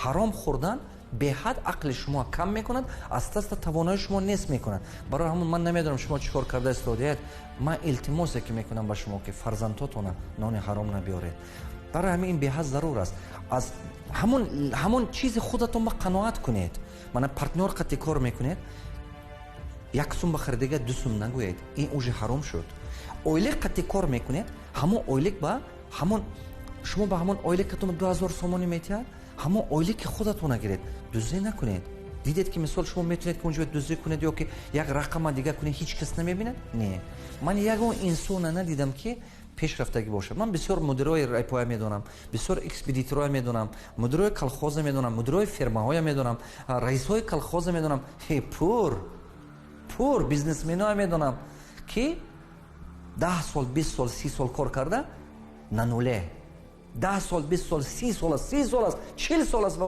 حرام خوردن به حد عقل شما کم میکند، از دست توانایی شما نیست میکند. برای همون من نمیدونم شما چیکار کرده استودیت. من التماسی که میکنم با شما که فرزنداتون نان حرام نبیارید. برای همین این به حد ضرور است. از همون چیز خودتون با قناعت کنید. من پارتنر قطعی کار میکنید، یک سوم بخرید دیگه 2 سوم نگویید، این اوج حرام شد. اویلک قطعی کار میکنید، همون اویلک با همون شما با همون اویلک که تو 2000 سومانی میتید، همون اویلک خودتون نگیرید، دزدی نکنید. دیدید که مثال شما میتونید که اونجا دزدی کنید یا که یک رقم دیگه کنید هیچ کس نمیبینه؟ نه. من یگان انسان ندیدم که پیشرفتگی باشه. من بسیار مدیرای رایپای میدونم، بسیار اکسپدیتورای میدونم، مدیرای کلخوز میدونم، مدیرای فرماهای میدونم، رئیسای کلخوز میدونم، پور بیزنسمنای میدونم که 10 سال 20 سال 30 سال کار کرده ننوله. 10 سال 20 سال 30 سال 40 سال است